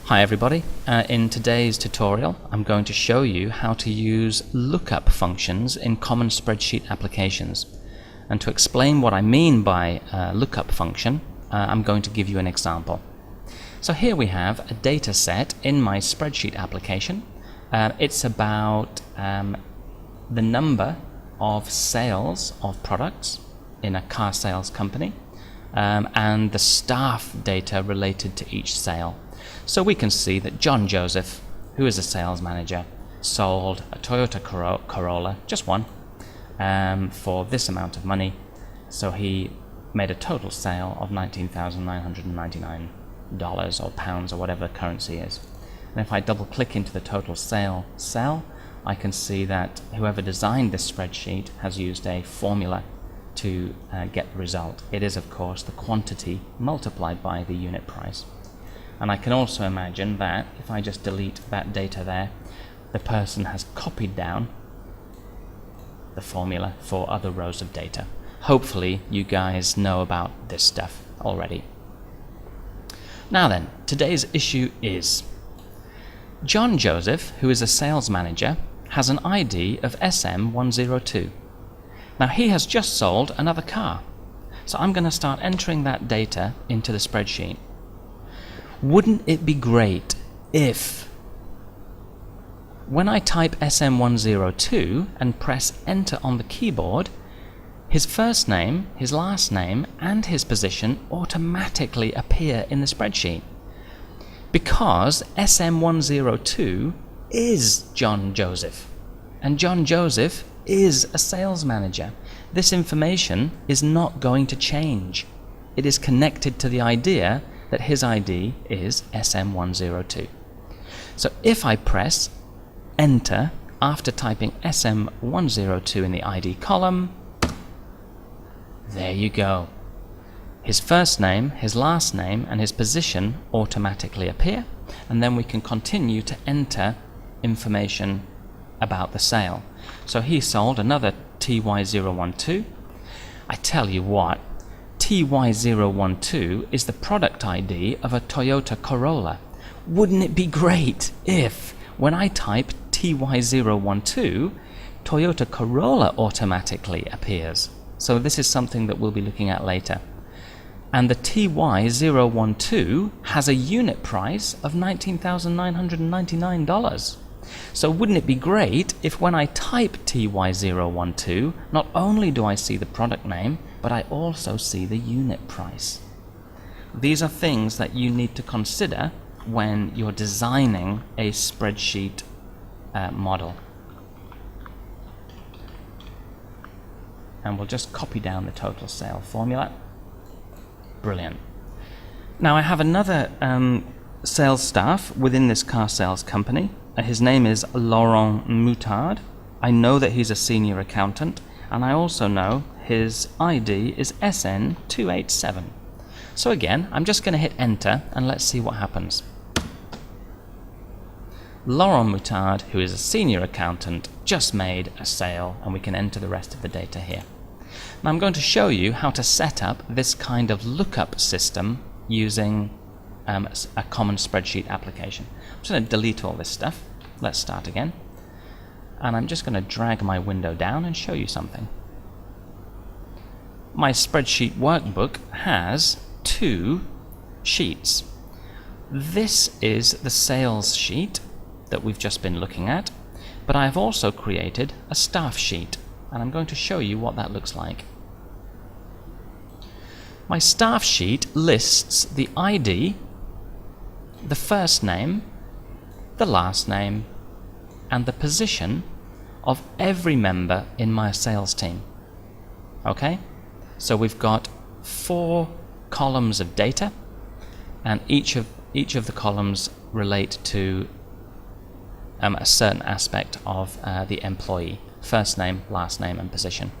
Hi everybody, in today's tutorial I'm going to show you how to use lookup functions in common spreadsheet applications. And to explain what I mean by lookup function, I'm going to give you an example. So here we have a data set in my spreadsheet application. It's about the number of sales of products in a car sales company and the staff data related to each sale. So we can see that John Joseph, who is a sales manager, sold a Toyota Corolla, just one, for this amount of money. So he made a total sale of $19,999 or pounds or whatever currency is. And if I double click into the total sale cell, I can see that whoever designed this spreadsheet has used a formula to get the result. It is, of course, the quantity multiplied by the unit price. And I can also imagine that if I just delete that data there, the person has copied down the formula for other rows of data. Hopefully you guys know about this stuff already. Now then, today's issue is John Joseph, who is a sales manager, has an ID of SM102. Now he has just sold another car. So I'm going to start entering that data into the spreadsheet. Wouldn't it be great if, when I type SM102 and press enter on the keyboard, his first name, his last name, and his position automatically appear in the spreadsheet? Because SM102 is John Joseph, and John Joseph is a sales manager. This information is not going to change. It is connected to the idea that his ID is SM102. So if I press enter after typing SM102 in the ID column, there you go. His first name, his last name, and his position automatically appear, and then we can continue to enter information about the sale. So he sold another TY012. I tell you what, TY012 is the product ID of a Toyota Corolla. Wouldn't it be great if, when I type TY012, Toyota Corolla automatically appears? So this is something that we'll be looking at later. And the TY012 has a unit price of $19,999. So wouldn't it be great if when I type TY012, not only do I see the product name, but I also see the unit price? These are things that you need to consider when you're designing a spreadsheet model. And we'll just copy down the total sale formula. Brilliant. Now I have another sales staff within this car sales company. His name is Laurent Moutard. I know that he's a senior accountant, and I also know his ID is SN287. So again, I'm just going to hit enter and let's see what happens. Laurent Moutard, who is a senior accountant, just made a sale, and we can enter the rest of the data here. Now I'm going to show you how to set up this kind of lookup system using a common spreadsheet application. I'm just going to delete all this stuff. Let's start again. And I'm just going to drag my window down and show you something. My spreadsheet workbook has two sheets. This is the sales sheet that we've just been looking at, but I have also created a staff sheet, and I'm going to show you what that looks like. My staff sheet lists the ID, the first name, the last name, and the position of every member in my sales team. Okay? So we've got 4 columns of data, and each of the columns relate to a certain aspect of the employee: first name, last name, and position.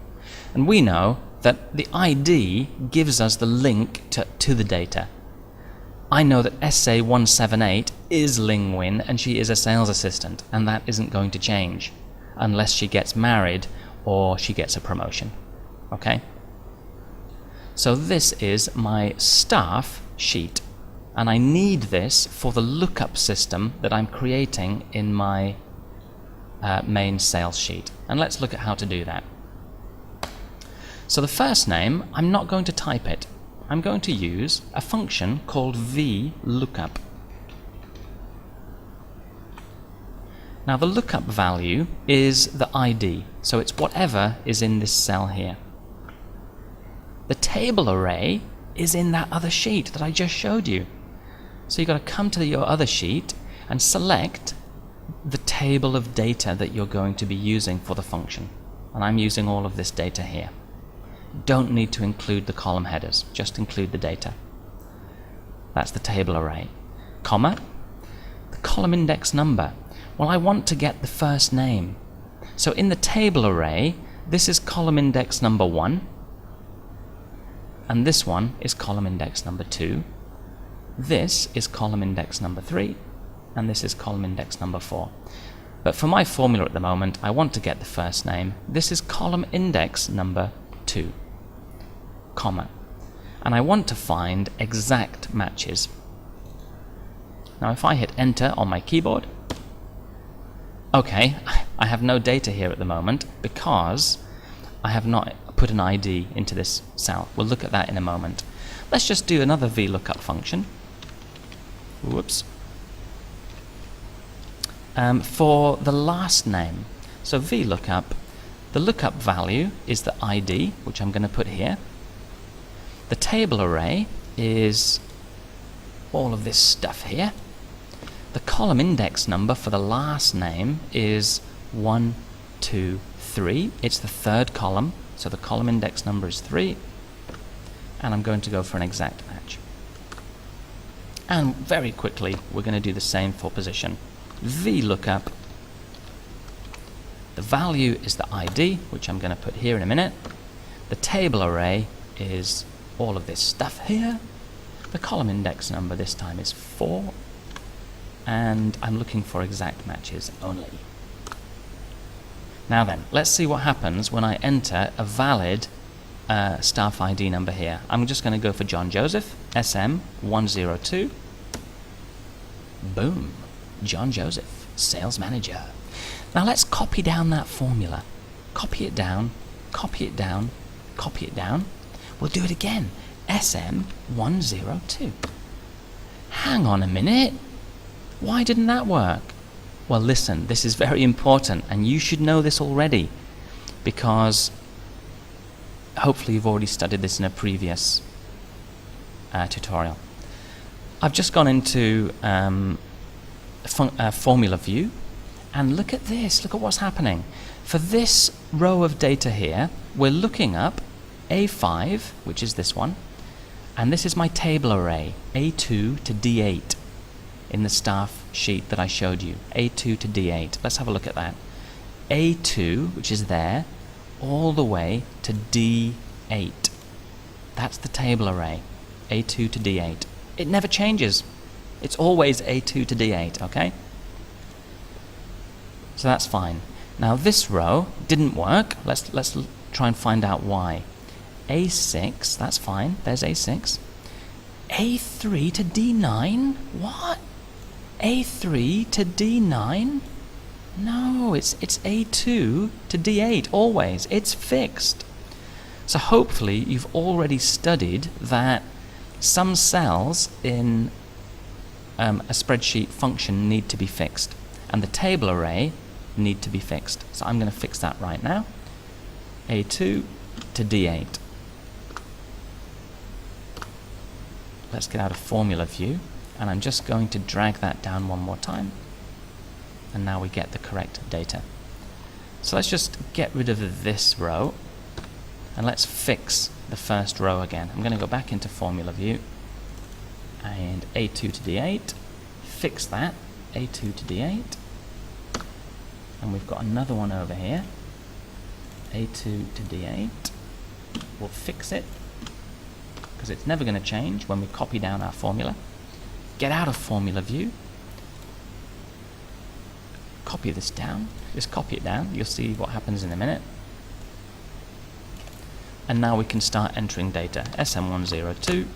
And we know that the ID gives us the link to the data. I know that SA178 is Ling Win, and she is a sales assistant, and that isn't going to change unless she gets married or she gets a promotion. Okay? So this is my staff sheet. and I need this for the lookup system that I'm creating in my main sales sheet. And let's look at how to do that. So the first name, I'm not going to type it. I'm going to use a function called vLookup. Now the lookup value is the ID, so it's whatever is in this cell here. The table array is in that other sheet that I just showed you. So you've got to come to your other sheet and select the table of data that you're going to be using for the function. And I'm using all of this data here. Don't need to include the column headers, just include the data. That's the table array. Comma, the column index number. Well, I want to get the first name. So in the table array, this is column index number 1, and this one is column index number 2. This is column index number 3, and this is column index number 4. But for my formula at the moment, I want to get the first name. This is column index number 2, comma. And I want to find exact matches. Now if I hit enter on my keyboard, okay, I have no data here at the moment because I have not put an ID into this cell. We'll look at that in a moment. Let's just do another vLookup function. Whoops. For the last name. So vLookup, the lookup value is the ID, which I'm going to put here. The table array is all of this stuff here. The column index number for the last name is 1, 2, 3. It's the third column, so the column index number is 3. And I'm going to go for an exact match. And very quickly, we're going to do the same for position. vLookup, the value is the ID, which I'm going to put here in a minute. The table array is all of this stuff here. The column index number this time is 4. And I'm looking for exact matches only. Now then, let's see what happens when I enter a valid staff ID number here. I'm just going to go for John Joseph, SM102. Boom, John Joseph, sales manager. Now let's copy down that formula. Copy it down, copy it down, copy it down. We'll do it again, SM102. Hang on a minute. Why didn't that work? Well, listen, this is very important, and you should know this already, because hopefully you've already studied this in a previous tutorial. I've just gone into formula view, and look at this, look at what's happening. For this row of data here, we're looking up A5, which is this one, and this is my table array, A2 to D8. In the staff sheet that I showed you, A2 to D8. Let's have a look at that. A2, which is there, all the way to D8. That's the table array, A2 to D8. It never changes. It's always A2 to D8, okay? So that's fine. Now this row didn't work. Let's try and find out why. A6, that's fine. There's A6. A3 to D9? What? A3 to D9? No, it's A2 to D8, always. It's fixed. So hopefully you've already studied that some cells in a spreadsheet function need to be fixed, and the table array need to be fixed. So I'm going to fix that right now. A2 to D8. Let's get out of formula view, and I'm just going to drag that down one more time, and now we get the correct data. So let's just get rid of this row, and let's fix the first row again. I'm going to go back into formula view, and A2 to D8, fix that, A2 to D8, and we've got another one over here, A2 to D8, we'll fix it, because it's never going to change when we copy down our formula. Get out of formula view, copy this down, just copy it down, you'll see what happens in a minute. And now we can start entering data. SM102,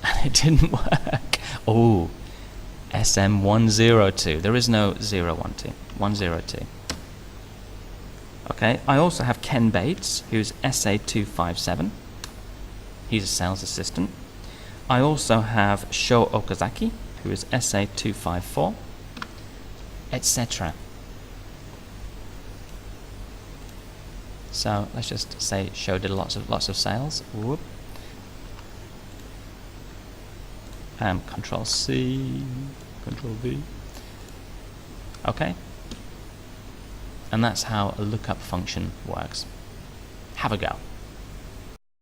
and it didn't work. Oh, SM102. There is no 012. 102. Okay, I also have Ken Bates, who's SA257. He's a sales assistant. I also have Sho Okazaki, who is SA254, etc. So let's just say Sho did lots of sales. Whoop. Control C, Control V. Okay. And that's how a lookup function works. Have a go.